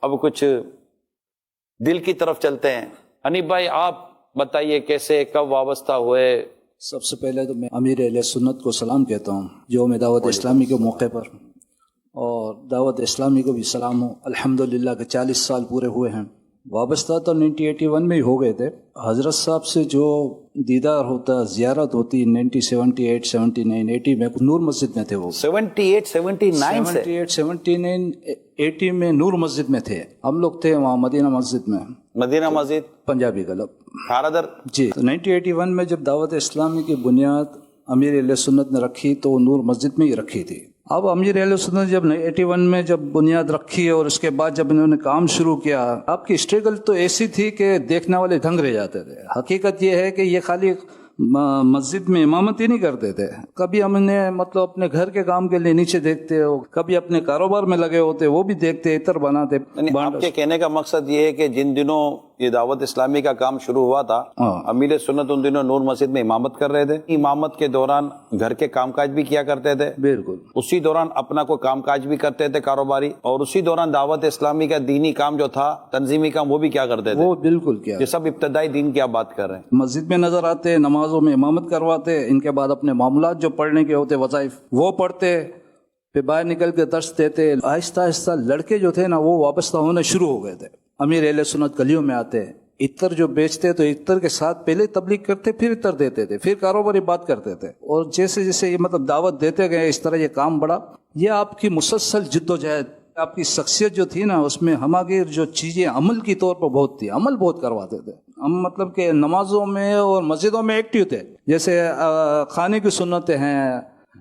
اب کچھ دل کی طرف چلتے ہیں. حنیف بھائی آپ بتائیے کیسے کب وابستہ ہوئے؟ سب سے پہلے تو میں امیر اہل سنت کو سلام کہتا ہوں جو میں دعوت اسلامی کے موقع پر، اور دعوت اسلامی کو بھی سلام ہو. الحمدللہ کہ 40 سال پورے ہوئے ہیں. وابستہ تو 1981 میں ہی ہو گئے تھے. حضرت صاحب سے جو دیدار ہوتا، زیارت ہوتی 1978 79 80 میں نور مسجد میں تھے. وہ 78 79 سے 78 79 80 میں نور مسجد میں تھے. ہم لوگ تھے وہاں مدینہ مسجد میں، مدینہ مسجد پنجابی کلب. کھارادر. جی 1981 میں جب دعوت اسلامی کی بنیاد امیر اہل سنت نے رکھی تو وہ نور مسجد میں ہی رکھی تھی. اب امیر اہل سنت جب 81 میں جب بنیاد رکھی اور اس کے بعد جب انہوں نے کام شروع کیا، آپ کی اسٹرگل تو ایسی تھی کہ دیکھنے والے دنگ رہ جاتے تھے. حقیقت یہ ہے کہ یہ خالی مسجد میں امامت ہی نہیں کرتے تھے. کبھی ہم نے مطلب اپنے گھر کے کام کے لیے نیچے دیکھتے ہو، کبھی اپنے کاروبار میں لگے ہوتے، وہ بھی دیکھتے، عطر بناتے. آپ کے کہنے کا مقصد یہ ہے کہ جن دنوں یہ دعوت اسلامی کا کام شروع ہوا تھا، امیر سنت ان دنوں نور مسجد میں امامت کر رہے تھے. امامت کے دوران گھر کے کام کاج بھی کیا کرتے تھے. بالکل. اسی دوران اپنا کوئی کام کاج بھی کرتے تھے کاروباری، اور اسی دوران دعوت اسلامی کا دینی کام جو تھا، تنظیمی کام، وہ بھی کیا کرتے تھے. وہ بالکل کیا، یہ سب ابتدائی دین کی آپ بات کر رہے ہیں. مسجد میں نظر آتے، نمازوں میں امامت کرواتے، ان کے بعد اپنے معاملات جو پڑھنے کے ہوتے وظائف وہ پڑھتے، پھر باہر نکل کے درس دیتے. آہستہ آہستہ لڑکے جو تھے نا وہ وابستہ ہونے شروع ہو گئے تھے. امیر اہل سنت گلیوں میں آتے، عطر جو بیچتے تو عطر کے ساتھ پہلے تبلیغ کرتے، پھر عطر دیتے تھے، پھر کاروباری بات کرتے تھے. اور جیسے جیسے یہ مطلب دعوت دیتے گئے اس طرح یہ کام بڑھا. یہ آپ کی مسلسل جد و جہد، آپ کی شخصیت جو تھی نا اس میں ہماگیر جو چیزیں عمل کی طور پر بہت تھی، عمل بہت کرواتے تھے. ہم مطلب کہ نمازوں میں اور مسجدوں میں ایکٹیو تھے. جیسے کھانے کی سنتیں ہیں،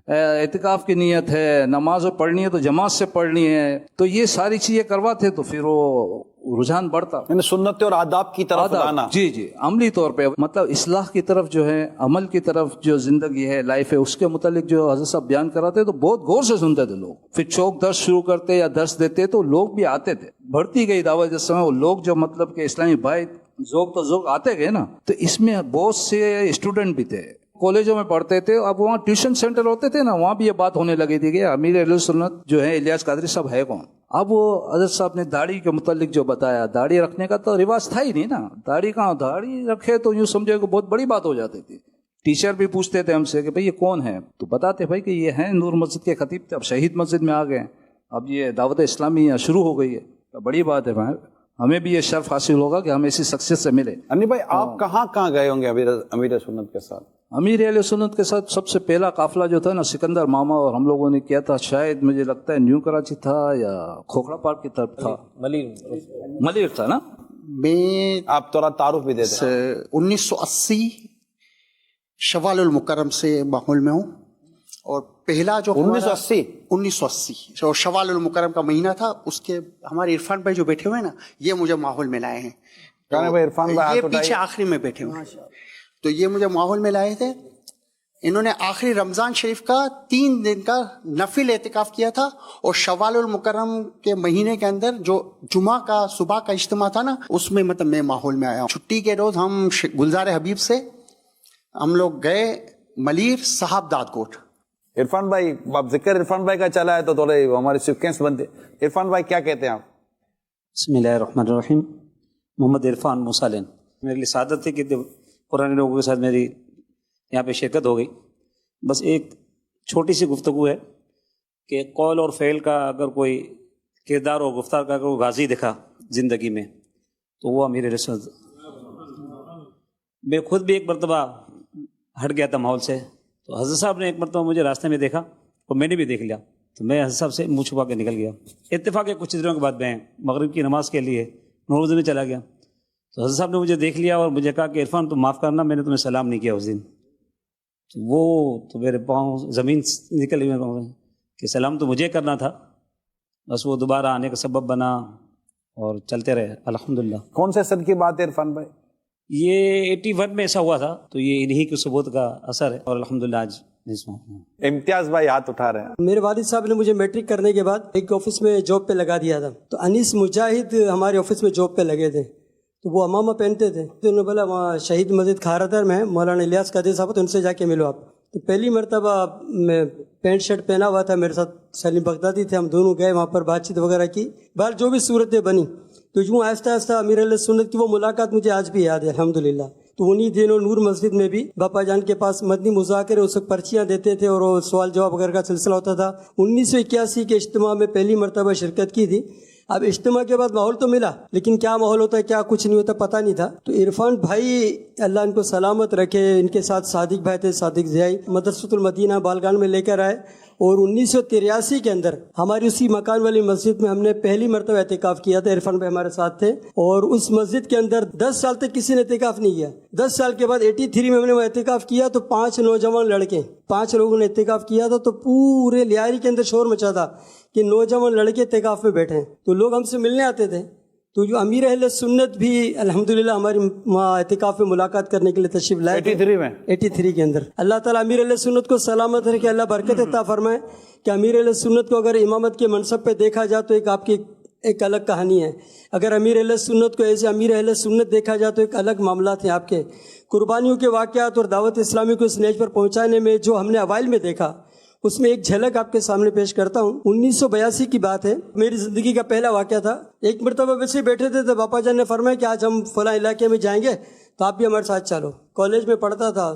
اعتکاف کی نیت ہے، نماز پڑھنی ہے تو جماعت سے پڑھنی ہے، تو یہ ساری چیزیں کرواتے تو پھر وہ رجحان بڑھتا. سنت اور آداب کی طرف لانا. جی جی، عملی طور پہ مطلب اصلاح کی طرف جو ہے، عمل کی طرف جو زندگی ہے، لائف ہے، اس کے متعلق جو حضرت صاحب بیان کراتے تو بہت غور سے سنتے تھے لوگ. پھر چوک درس شروع کرتے یا درس دیتے تو لوگ بھی آتے تھے. بڑھتی گئی دعوت جس سمے وہ لوگ جو مطلب کہ اسلامی بھائی ذوق تو ذوق آتے گئے نا، تو اس میں بہت سے اسٹوڈنٹ بھی تھے، کالجوں میں پڑھتے تھے. اب وہاں ٹیوشن سینٹر ہوتے تھے نا، وہاں بھی یہ بات ہونے لگی تھی کہ امیر اہل سنت جو ہے الیاس قادری صاحب ہے کون. اب وہ حضرت صاحب نے داڑھی کے متعلق جو بتایا، داڑھی رکھنے کا تو رواج تھا ہی نہیں نا. داڑھی کہاں، داڑھی رکھے تو یوں سمجھے کہ بہت بڑی بات ہو جاتی تھی. ٹیچر بھی پوچھتے تھے ہم سے کہ بھئی یہ کون ہے، تو بتاتے بھائی کہ یہ ہیں نور مسجد کے خطیب تھے، اب شہید مسجد میں آ گئے، اب یہ دعوت اسلامی یہاں شروع ہو گئی ہے. بڑی بات ہے بھائی، ہمیں بھی یہ شرف حاصل ہوگا کہ ہم ایسی شخصیت سے ملے. انی بھائی آپ کہاں کہاں گئے ہوں گے امیر سنت کے ساتھ؟ امیر اہل سنت کے ساتھ سب سے پہلا قافلہ جو تھا نا سکندر ماما اور ہم لوگوں نے کیا تھا، شاید مجھے لگتا ہے نیو کراچی تھا یا کھوکھڑا پارک کی طرف تھا، ملیر تھا نا. میں آپ تھوڑا تعارف بھی دے دیں. 1980 شوال المکرم سے ماحول میں ہوں، اور پہلا جو 1980 جو شوال المکرم کا مہینہ تھا، اس کے ہمارے عرفان بھائی جو بیٹھے ہوئے ہیں نا، یہ مجھے ماحول میں لائے ہیں. یہ پیچھے آخری میں بیٹھے ہوئے ہیں، تو یہ مجھے ماحول میں لائے تھے. انہوں نے آخری رمضان شریف کا 3 دن کا نفل اعتکاف کیا تھا، اور شوال المکرم کے مہینے کے اندر جو جمعہ کا صبح کا اجتماع تھا نا، اس میں مطلب میں ماحول میں آیا ہوں. چھٹی کے روز ہم گلزار حبیب سے ہم لوگ گئے ملیر صاحب داد کوٹ. عرفان بھائی، اب ذکر عرفان بھائی کا چلا ہے تو تھوڑے ہمارے سیکوینس بنتے. عرفان بھائی کیا کہتے ہیں آپ؟ بسم اللہ الرحمن الرحیم. محمد عرفان موسالین. میرے لیے سعادت ہے کہ پرانے لوگوں کے ساتھ میری یہاں پہ شرکت ہو گئی. بس ایک چھوٹی سی گفتگو ہے کہ قول اور فعل کا اگر کوئی کردار اور گفتار کا کوئی غازی دکھا زندگی میں تو وہ امیر رسول. میں خود بھی ایک مرتبہ ہٹ گیا تھا ماحول سے، تو حضرت صاحب نے ایک مرتبہ مجھے راستے میں دیکھا اور میں نے بھی دیکھ لیا، تو میں حضرت صاحب سے منہ چھپا کے نکل گیا. اتفاق ہے کچھ دنوں کے بعد میں مغرب کی نماز کے لیے نوروز میں چلا گیا، تو حضرت صاحب نے مجھے دیکھ لیا اور مجھے کہا کہ عرفان تم معاف کرنا، میں نے تمہیں سلام نہیں کیا اس دن. تو وہ تو میرے پاؤں زمین نکل گئی میرے پاؤں کہ سلام تو مجھے کرنا تھا. بس وہ دوبارہ آنے کا سبب بنا اور چلتے رہے الحمدللہ. کون سے سن کی بات ہے عرفان بھائی؟ یہ 81 میں ایسا ہوا تھا، تو یہ انہی کے ثبوت کا اثر ہے، اور الحمدللہ آج امتیاز بھائی ہاتھ اٹھا رہے ہیں. میرے والد صاحب نے مجھے میٹرک کرنے کے بعد ایک آفس میں جاب پہ لگا دیا تھا، تو انیس مجاہد ہمارے آفس میں جاب پہ لگے تھے، تو وہ امامہ پہنتے تھے. تو انہوں نے بولا وہاں شہید مسجد کھارادر میں مولانا الیاس قادری صاحب، تو ان سے جا کے ملو آپ. تو پہلی مرتبہ میں پینٹ شرٹ پہنا ہوا تھا، میرے ساتھ سلیم بغدادی تھے، ہم دونوں گئے وہاں پر بات چیت وغیرہ کی، بہر جو بھی صورتیں بنی تو یوں آہستہ آہستہ امیر اہل سنت کی وہ ملاقات مجھے آج بھی یاد ہے الحمدللہ۔ تو انہی دنوں نور مسجد میں بھی باپا جان کے پاس مدنی مذاکرے، اس وقت پرچیاں دیتے تھے اور وہ سوال جواب وغیرہ کا سلسلہ ہوتا تھا۔ 1981 کے اجتماع میں پہلی مرتبہ شرکت کی تھی۔ اب اجتماع کے بعد ماحول تو ملا، لیکن کیا ماحول ہوتا ہے کیا کچھ نہیں ہوتا پتہ نہیں تھا۔ تو عرفان بھائی اللہ ان کو سلامت رکھے، ان کے ساتھ صادق بھائی تھے، صادق ضیائی، مدرسۃ المدینہ بالگان میں لے کر آئے، اور 1983 کے اندر ہماری اسی مکان والی مسجد میں ہم نے پہلی مرتبہ اعتکاف کیا تھا۔ عرفان بھائی ہمارے ساتھ تھے، اور اس مسجد کے اندر 10 سال تک کسی نے اعتکاف نہیں کیا۔ 10 سال کے بعد 83 میں ہم نے وہ اعتکاف کیا تو 5 نوجوان لڑکے، 5 لوگوں نے اعتکاف کیا تھا، تو پورے لیاری کے اندر شور مچا تھا کہ نوجوان لڑکے اعتکاف میں بیٹھے ہیں، تو لوگ ہم سے ملنے آتے تھے۔ تو جو امیر اہل سنت بھی الحمدللہ ہماری اعتکاف میں ملاقات کرنے کے لیے تشریف لائے 83 کے اندر۔ اللہ تعالیٰ امیر اہل سنت کو سلامت رکھے، اللہ برکت عطا فرمائے کہ امیر اہل سنت کو اگر امامت کے منصب پہ دیکھا جائے تو ایک آپ کی ایک الگ کہانی ہے، اگر امیر اہل سنت کو ایسے امیر اہل سنت دیکھا جائے تو ایک الگ معاملات ہیں آپ کے۔ قربانیوں کے واقعات اور دعوت اسلامی کو اس نیج پر پہنچانے میں جو ہم نے اوائل میں دیکھا، اس میں ایک جھلک آپ کے سامنے پیش کرتا ہوں۔ 1982 کی بات ہے، میری زندگی کا پہلا واقعہ تھا۔ ایک مرتبہ ویسے بیٹھے تھے تو باپا جان نے فرمایا کہ آج ہم فلاں علاقے میں جائیں گے تو آپ بھی ہمارے ساتھ چلو۔ کالج میں پڑھتا تھا،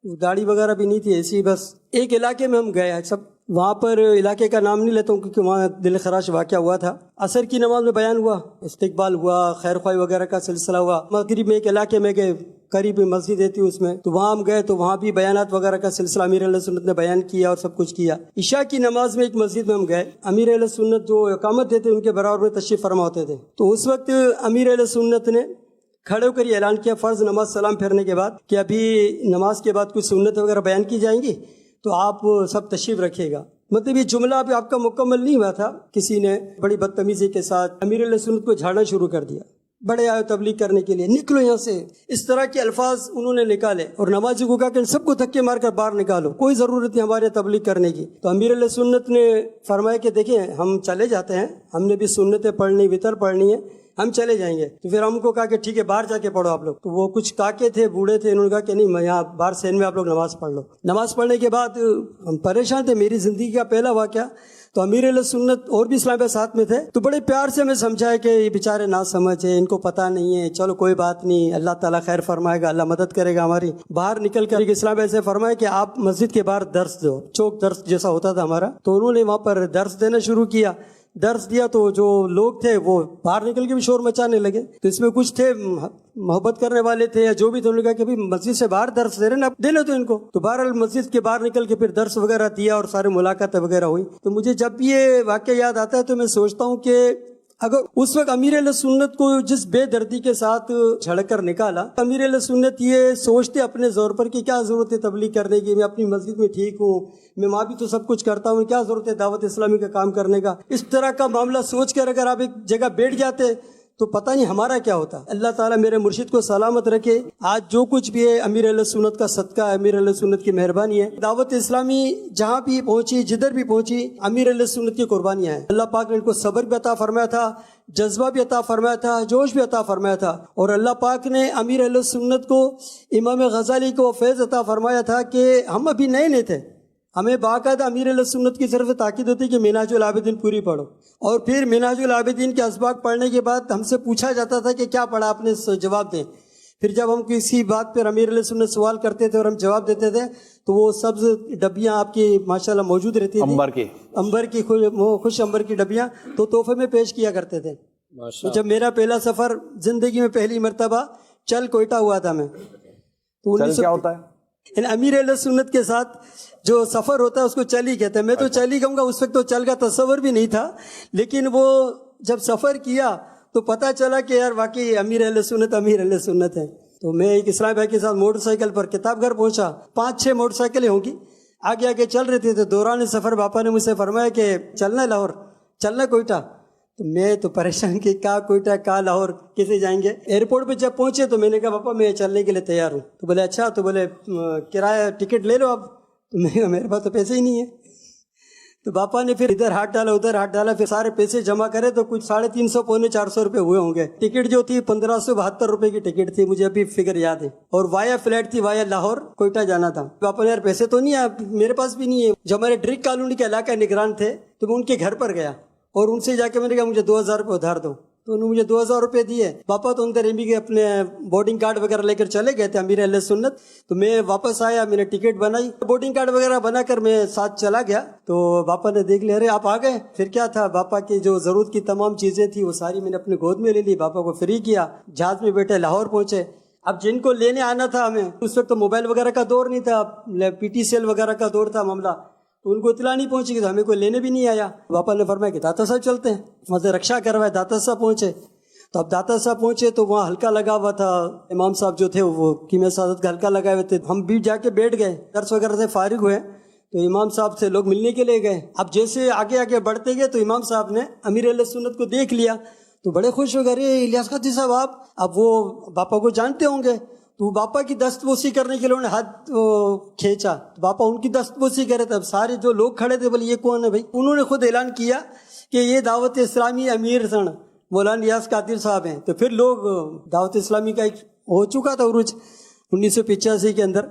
گاڑی وغیرہ بھی نہیں تھی، ایسی بس ایک علاقے میں ہم گئے سب۔ وہاں پر علاقے کا نام نہیں لیتا ہوں کیونکہ وہاں دل خراش واقعہ ہوا تھا۔ عصر کی نماز میں بیان ہوا، استقبال ہوا، خیر خواہی وغیرہ کا سلسلہ ہوا۔ مغرب میں ایک علاقے میں گئے، قریب مسجد رہتی اس میں، تو وہاں ہم گئے تو وہاں بھی بیانات وغیرہ کا سلسلہ امیر اہل سنت نے بیان کیا اور سب کچھ کیا۔ عشاء کی نماز میں ایک مسجد میں ہم گئے، امیر اہل سنت جو اقامت دیتے ان کے برابر میں تشریف فرما ہوتے تھے، تو اس وقت امیر اہل سنت نے کھڑے ہو کر یہ اعلان کیا فرض نماز سلام پھیرنے کے بعد کہ ابھی نماز کے بعد کچھ سنت وغیرہ بیان کی جائیں گی تو آپ سب تشریف رکھیے گا۔ مطلب یہ جملہ ابھی آپ کا مکمل نہیں ہوا تھا، کسی نے بڑی بدتمیزی کے ساتھ امیر اہل سنت کو جھاڑنا شروع کر دیا، بڑے آئے تبلیغ کرنے کے لیے، نکلو یہاں سے، اس طرح کے الفاظ انہوں نے نکالے، اور نمازی کو کہا کہ سب کو دھکے مار کر باہر نکالو، کوئی ضرورت نہیں ہمارے تبلیغ کرنے کی۔ تو امیر اہل سنت نے فرمایا کہ دیکھیں ہم چلے جاتے ہیں، ہم نے بھی سنتیں پڑھنی، وطر پڑھنی ہے، ہم چلے جائیں گے۔ تو پھر ہم کو کہا کہ ٹھیک ہے باہر جا کے پڑھو آپ لوگ۔ تو وہ کچھ کاکے تھے، بوڑھے تھے، انہوں نے کہا کہ نہیں میں یہاں باہر سین میں آپ لوگ نماز پڑھ لو۔ نماز پڑھنے کے بعد ہم پریشان تھے، میری زندگی کا پہلا واقعہ۔ تو امیر اہل سنت اور بھی اسلام بھائی ساتھ میں تھے، تو بڑے پیار سے ہمیں سمجھایا کہ یہ بیچارے نہ سمجھ ہے، ان کو پتہ نہیں ہے، چلو کوئی بات نہیں، اللہ تعالیٰ خیر فرمائے گا، اللہ مدد کرے گا ہماری۔ باہر نکل کر اسلام بھائی سے فرمایا کہ آپ مسجد کے باہر درس دو، چوک درس جیسا ہوتا تھا ہمارا، تو انہوں نے وہاں پر درس دینا شروع کیا۔ درس دیا تو جو لوگ تھے وہ باہر نکل کے بھی شور مچانے لگے، تو اس میں کچھ تھے محبت کرنے والے تھے یا جو بھی تھے، انہوں نے کہا کہ بھائی مسجد سے باہر درس دے رہے ہیں نا، دے لو تو ان کو۔ تو بہرحال مسجد کے باہر نکل کے پھر درس وغیرہ دیا اور سارے ملاقاتیں وغیرہ ہوئی۔ تو مجھے جب یہ واقعہ یاد آتا ہے تو میں سوچتا ہوں کہ اگر اس وقت امیر اہل سنت کو جس بے دردی کے ساتھ جھڑک کر نکالا، امیر اہل سنت یہ سوچتے اپنے زور پر کہ کیا ضرورت ہے تبلیغ کرنے کی، میں اپنی مسجد میں ٹھیک ہوں، میں وہاں بھی تو سب کچھ کرتا ہوں، کیا ضرورت ہے دعوت اسلامی کا کام کرنے کا۔ اس طرح کا معاملہ سوچ کر اگر آپ ایک جگہ بیٹھ جاتے تو پتہ نہیں ہمارا کیا ہوتا۔ اللہ تعالیٰ میرے مرشد کو سلامت رکھے۔ آج جو کچھ بھی ہے امیر اہل سنت کا صدقہ ہے، امیر اہل سنت کی مہربانی ہے۔ دعوت اسلامی جہاں بھی پہنچی، جدھر بھی پہنچی، امیر اہل سنت کی قربانیاں ہیں۔ اللہ پاک نے ان کو صبر بھی عطا فرمایا تھا، جذبہ بھی عطا فرمایا تھا، جوش بھی عطا فرمایا تھا، اور اللہ پاک نے امیر اہل سنت کو، امام غزالی کو فیض عطا فرمایا تھا کہ ہم ابھی نئے نئے تھے، ہمیں باقاعدہ امیر اہل سنت کی طرف سے تاکید ہوتی کہ منہاج العابدین پوری پڑھو، اور پھر منہاج العابدین کے اسباق پڑھنے کے بعد ہم سے پوچھا جاتا تھا کہ کیا پڑھا آپ نے، جواب دیں۔ پھر جب ہم کسی بات پر امیر اہل سنت سوال کرتے تھے اور ہم جواب دیتے تھے تو وہ سبز ڈبیاں آپ کی ماشاءاللہ موجود رہتی تھیں، امبر کی خوش امبر کی ڈبیاں، تو تحفے میں پیش کیا کرتے تھے۔ تو جب میرا پہلا سفر زندگی میں پہلی مرتبہ چل کوئٹہ ہوا تھا میں، تو کیا ہوتا ہے امیر اہل سنت کے ساتھ جو سفر ہوتا ہے اس کو چل ہی کہتے ہیں۔ میں تو چل ہی کہوں گا، اس وقت تو چل کا تصور بھی نہیں تھا، لیکن وہ جب سفر کیا تو پتہ چلا کہ یار واقعی امیر اہل سنت ہے۔ تو میں ایک اسلام بھائی کے ساتھ موٹر سائیکل پر کتاب گھر پہنچا، 5-6 موٹر سائیکلیں ہوں گی، آگے آگے چل رہے تھے۔ تو دوران سفر باپا نے مجھ سے فرمایا کہ چلنا لاہور، چلنا کوئٹہ۔ تو میں تو پریشان کہ کہا کوئٹہ، کہا لاہور، کیسے جائیں گے۔ ایئرپورٹ پہ جب پہنچے تو میں نے کہا پاپا میں چلنے کے لیے تیار ہوں۔ تو بولے اچھا، تو بولے کرایہ ٹکٹ لے لو اب۔ تو میں کہا میرے پاس تو پیسے ہی نہیں ہے۔ تو باپا نے پھر ادھر ہاتھ ڈالا ادھر ہاتھ ڈالا, پھر سارے پیسے جمع کرے تو کچھ 350 پونے 400 روپے ہوئے ہوں گے. ٹکٹ جو تھی 1572 روپے کی ٹکٹ تھی, مجھے ابھی فگر یاد ہے, اور وایا فلائٹ تھی وایا لاہور کوئٹہ جانا تھا. باپا نے یار پیسے تو نہیں ہے, میرے پاس بھی نہیں ہے. جو ہمارے ڈرک کالونی کے علاقہ نگران تھے تو میں ان کے گھر پر گیا اور ان سے جا کے میں نے کہا مجھے 2000 روپے ادھار دو. تو انہوں نے مجھے 2000 روپے دیے. پاپا تو اندر کے اپنے بورڈنگ کارڈ وغیرہ لے کر چلے گئے تھے امیر اہل سنت. تو میں واپس آیا, میں نے ٹکٹ بنائی, بورڈنگ کارڈ وغیرہ بنا کر میں ساتھ چلا گیا. تو باپا نے دیکھ لیا, ارے آپ آ گئے. پھر کیا تھا, باپا کی جو ضرورت کی تمام چیزیں تھی وہ ساری میں نے اپنے گود میں لے لی, باپا کو فری کیا. جہاز میں بیٹھے لاہور پہنچے. اب جن کو لینے آنا تھا ہمیں, اس وقت تو موبائل وغیرہ کا دور نہیں تھا, پی ٹی سی ایل وغیرہ کا دور تھا معاملہ, تو ان کو اطلاع نہیں پہنچی کہ ہمیں کوئی لینے بھی نہیں آیا. باپا نے فرمایا کہ داتا صاحب چلتے ہیں. وہاں سے رکشا کروایا, داتا صاحب پہنچے. تو اب داتا صاحب پہنچے تو وہاں ہلکا لگا ہوا تھا, امام صاحب جو تھے وہ کیمیا سعادت کا ہلکا لگائے ہوئے تھے. ہم بھی جا کے بیٹھ گئے, درس وغیرہ سے فارغ ہوئے تو امام صاحب سے لوگ ملنے کے لیے گئے. اب جیسے آگے آگے بڑھتے گئے تو امام صاحب نے امیر اہل سنت کو دیکھ لیا تو بڑے خوش ہو گئے, ارے الیاس قادری صاحب آپ. اب وہ باپا کو جانتے ہوں گے تو باپا کی دستبوسی کرنے کے لیے انہوں نے ہاتھ کھینچا, تو باپا ان کی دستبوسی کر رہے تھے. اب سارے جو لوگ کھڑے تھے بولے یہ کون ہے بھائی. انہوں نے خود اعلان کیا کہ یہ دعوت اسلامی امیر سن مولانا الیاس قادری صاحب ہیں. تو پھر لوگ دعوت اسلامی کا ایک ہو چکا تھا عروج 1985 کے اندر,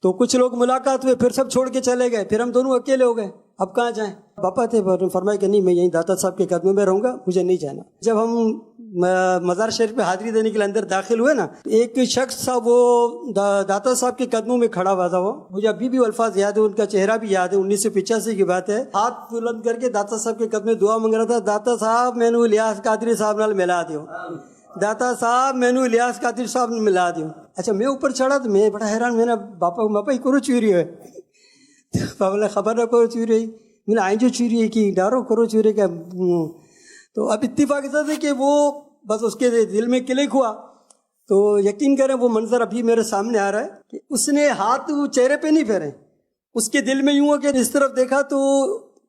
تو کچھ لوگ ملاقات ہوئے, پھر سب چھوڑ کے چلے گئے. پھر ہم دونوں اکیلے ہو گئے, اب کہاں جائیں. پاپا تھے, فرمایا کہ نہیں میں یہیں داتا صاحب کے قدموں میں رہوں گا, مجھے نہیں جانا. جب ہم مزار شریف پہ حاضری دینے کے لیے اندر داخل ہوئے نا, ایک شخص تھا وہ داتا صاحب کے قدموں میں کھڑا ہوا تھا. وہ مجھے ابھی بھی الفاظ یاد ہے, ان کا چہرہ بھی یاد ہے, 1985 کی بات ہے. ہاتھ بلند کر کے داتا صاحب کے قدم میں دعا مانگ رہا تھا, داتا صاحب میں نو الیاس قادری صاحب نال ملا دیو, داتا صاحب میں نو الیاس قادری صاحب نے ملا دیو. اچھا میں اوپر چڑھا تو میں بڑا حیران, میں نے باپا ہی کرو چوری ہے. پاپا نے خبر نہ کرو چوری ہے, میں نے آئیں جو چوری ہے کہ ڈارو کرو چوری کا. تو اب اتفاق ایسا تھا کہ وہ بس اس کے دل میں کلک ہوا. تو یقین کریں وہ منظر ابھی میرے سامنے آ رہا ہے کہ اس نے ہاتھ وہ چہرے پہ نہیں پھیرے, اس کے دل میں یوں ہو کہ اس طرف دیکھا تو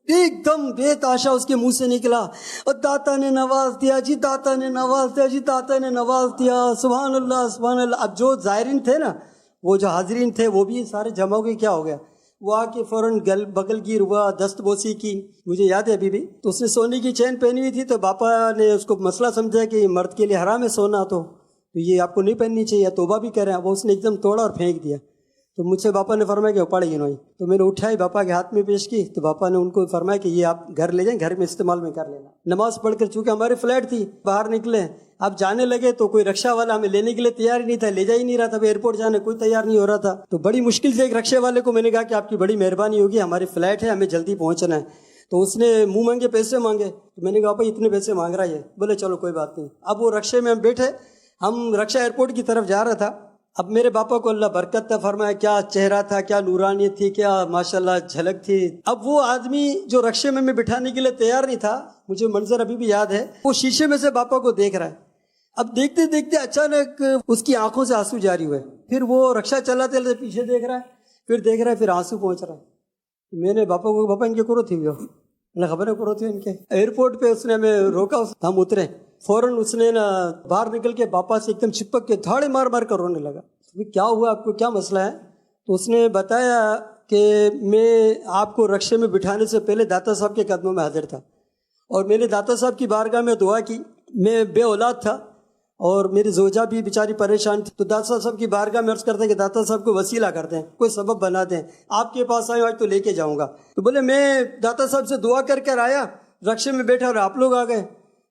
ایک دم بے تاشا اس کے منہ سے نکلا, اور داتا نے نواز دیا جی, داتا نے نواز دیا جی, داتا نے نواز دیا, سبحان اللہ سبحان اللہ. اب جو زائرین تھے نا, وہ جو حاضرین تھے وہ بھی سارے جمع ہو گئے. کیا ہو گیا, وہ آ کے فوراً بغل گیر ہوا, دست بوسی کی, مجھے یاد ہے ابھی بھی. تو اس نے سونے کی چین پہنی ہوئی تھی, تو باپا نے اس کو مسئلہ سمجھا کہ مرد کے لیے حرام ہے سونا, تو یہ آپ کو نہیں پہننی چاہیے, توبہ بھی کریں. وہ اس نے ایک دم توڑا اور پھینک دیا. تو مجھ سے باپا نے فرمایا کہ اپاڑ یہ نہیں. تو میں نے اٹھائی, باپا کے ہاتھ میں پیش کی, تو باپا نے ان کو فرمایا کہ یہ آپ گھر لے جائیں, گھر میں استعمال میں کر لینا. نماز پڑھ کر, چونکہ ہماری فلائٹ تھی, باہر نکلے. اب جانے لگے تو کوئی رکشا والا ہمیں لینے کے لیے تیار ہی نہیں تھا, لے جا ہی نہیں رہا تھا. ایئرپورٹ جانے کوئی تیار نہیں ہو رہا تھا. تو بڑی مشکل سے ایک رکشے والے کو میں نے کہا کہ آپ کی بڑی مہربانی ہوگی, ہماری فلائٹ ہے, ہمیں جلدی پہنچنا ہے. تو اس نے منہ مانگے پیسے مانگے. تو میں نے کہا بھائی اتنے پیسے مانگ رہا ہے. بولے چلو کوئی بات نہیں. اب وہ رکشے میں ہم بیٹھے, ہم رکشا ایئرپورٹ کی طرف جا رہا تھا. اب میرے باپا کو اللہ برکت تھا, فرمایا کیا چہرہ تھا, کیا نورانیت تھی, کیا ماشاءاللہ جھلک تھی. اب وہ آدمی جو رکشے میں بٹھانے کے لیے تیار نہیں تھا, مجھے منظر ابھی بھی یاد ہے, وہ شیشے میں سے باپا کو دیکھ رہا ہے. اب دیکھتے دیکھتے اچانک اس کی آنکھوں سے آنسو جاری ہوئے. پھر وہ رکشا چلاتے چلاتے پیچھے دیکھ رہا ہے, پھر دیکھ رہا ہے, پھر آنسو پہنچ رہا ہے. میں نے باپا کو, باپا ان کے کرو تھی, خبریں کرو تھی ان کے. ایئرپورٹ پہ اس نے ہمیں روکا, ہم اترے. فوراً اس نے نا باہر نکل کے باپا سے ایک دم چپک کے دھاڑے مار مار کر رونے لگا. کیا ہوا, آپ کو کیا مسئلہ ہے؟ تو اس نے بتایا کہ میں آپ کو رکشے میں بٹھانے سے پہلے داتا صاحب کے قدموں میں حاضر تھا, اور میں نے داتا صاحب کی بارگاہ میں دعا کی. میں بے اولاد تھا اور میری زوجہ بھی بیچاری پریشان تھی. تو داتا صاحب کی بارگاہ میں عرض کرتے ہیں کہ داتا صاحب کو وسیلہ کر دیں, کوئی سبب بنا دیں, آپ کے پاس آئے آج تو لے کے جاؤں گا. تو بولے میں داتا صاحب سے دعا کر کر آیا, رکشے میں بیٹھا اور آپ لوگ آ گئے.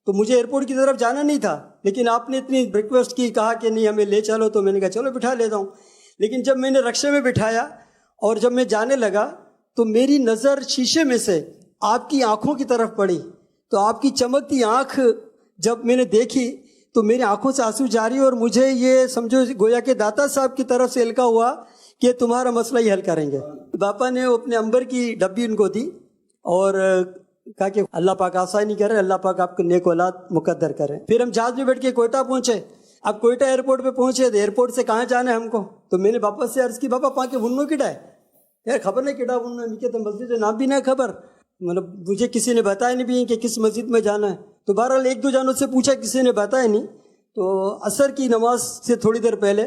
تو مجھے ایئرپورٹ کی طرف جانا نہیں تھا, لیکن آپ نے اتنی ریکویسٹ کی, کہا کہ نہیں ہمیں لے چلو, تو میں نے کہا چلو بٹھا لیتا ہوں. لیکن جب میں نے رکشے میں بٹھایا اور جب میں جانے لگا تو میری نظر شیشے میں سے آپ کی آنکھوں کی طرف پڑی. تو آپ کی چمکتی آنکھ جب میں نے دیکھی تو میری آنکھوں سے آنسو جاری, اور مجھے یہ سمجھو گویا کہ داتا صاحب کی طرف سے القا ہوا کہ تمہارا مسئلہ ہی حل کریں گے. باپا نے اپنے انبر کی ڈبی ان کو دی اور کہا کہ اللہ پاک آسانی کرے, اللہ پاک آپ کو نیک اولاد مقدر کرے. پھر ہم جہاز میں بیٹھ کے کوئٹہ پہنچے. اب کوئٹہ ایئرپورٹ پہ پہنچے تو ایئرپورٹ سے کہاں جانا ہے ہم کو. تو میں نے باپا سے عرض کی, باپا پا کے ونو کڈا ہے یار, خبر نہیں کڈا ونو ہے, تو مسجد کا نام بھی نہ خبر, مطلب مجھے کسی نے بتایا نہیں بھی کہ کس مسجد میں جانا ہے. تو بہرحال ایک دو جانوں سے پوچھا, کسی نے بتایا نہیں. تو عصر کی نماز سے تھوڑی دیر پہلے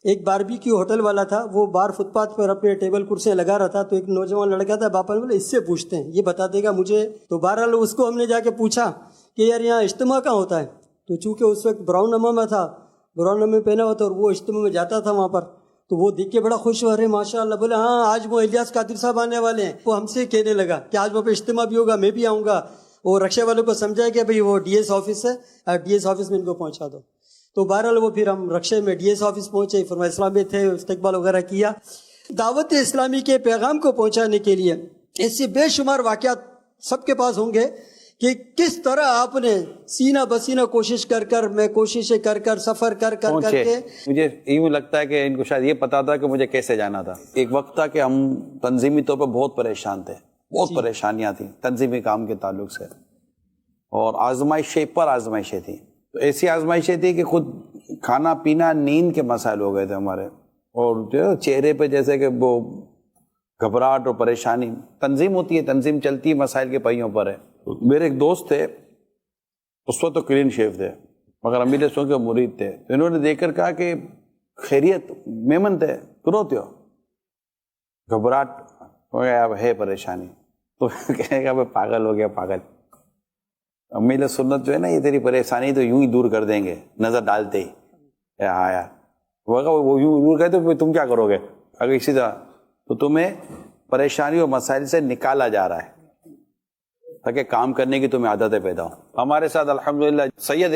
ایک باربیکیو ہوٹل والا تھا, وہ باہر فٹ پاتھ پر اپنے ٹیبل کرسیاں لگا رہا تھا, تو ایک نوجوان لڑکا تھا, باپا نے بولا اس سے پوچھتے ہیں, یہ بتا دے گا مجھے. تو بہرحال اس کو ہم نے جا کے پوچھا کہ یار یہاں اجتماع کہاں ہوتا ہے, تو چونکہ اس وقت براؤن نما میں تھا, براؤن نمے پہنا ہوا تھا, اور وہ اجتماع میں جاتا تھا وہاں پر, تو وہ دیکھ کے بڑا خوش ہوا, ارے ماشاء اللہ. بولے ہاں آج وہ الیاس قادری صاحب آنے والے ہیں. وہ ہم سے کہنے لگا کہ آج وہاں پہ اجتماع بھی ہوگا, میں بھی آؤں گا. اور رکشے والوں کو سمجھایا کہ بھائی وہ ڈی ایس آفس ہے, ڈی ایس آفس میں ان کو پہنچا دو. تو بہرحال وہ پھر ہم رکشے میں ڈی ایس آفس پہنچے, فرما اسلام میں تھے, استقبال وغیرہ کیا. دعوت اسلامی کے پیغام کو پہنچانے کے لیے ایسے بے شمار واقعات سب کے پاس ہوں گے کہ کس طرح آپ نے سینہ بسینہ کوشش کر میں کوششیں کر سفر کر کے. مجھے یوں لگتا ہے کہ ان کو شاید یہ پتا تھا کہ مجھے کیسے جانا تھا. ایک وقت تھا کہ ہم تنظیمی طور پر بہت پریشان تھے, بہت پریشانیاں تھیں تنظیمی کام کے تعلق سے, اور آزمائشیں پر آزمائشیں تھیں. تو ایسی آزمائشیں تھی کہ خود کھانا پینا نیند کے مسائل ہو گئے تھے ہمارے, اور جو چہرے پہ جیسے کہ وہ گھبراہٹ اور پریشانی. تنظیم ہوتی ہے, تنظیم چلتی ہے, مسائل کے پہیوں پر ہے. میرے ایک دوست تھے, اس وقت تو کلین شیف تھے مگر امیر سنت کے مرید تھے. تو انہوں نے دیکھ کر کہا کہ خیریت میمن تھے کرو تھے, گھبراہٹ ہے پریشانی. تو کہنے کا پاگل ہو گیا پاگل, امیر سنت جو ہے نا یہ تیری پریشانی تو یوں ہی دور کر دیں گے نظر ڈالتے ہی. ہاں یار وہ یوں دور کرے تو تم کیا کرو گے اگر اسی طرح, تو تمہیں پریشانی اور مسائل سے نکالا جا رہا ہے تاکہ کام کرنے کی تمہیں عادتیں پیدا ہوں. ہمارے ساتھ الحمدللہ سید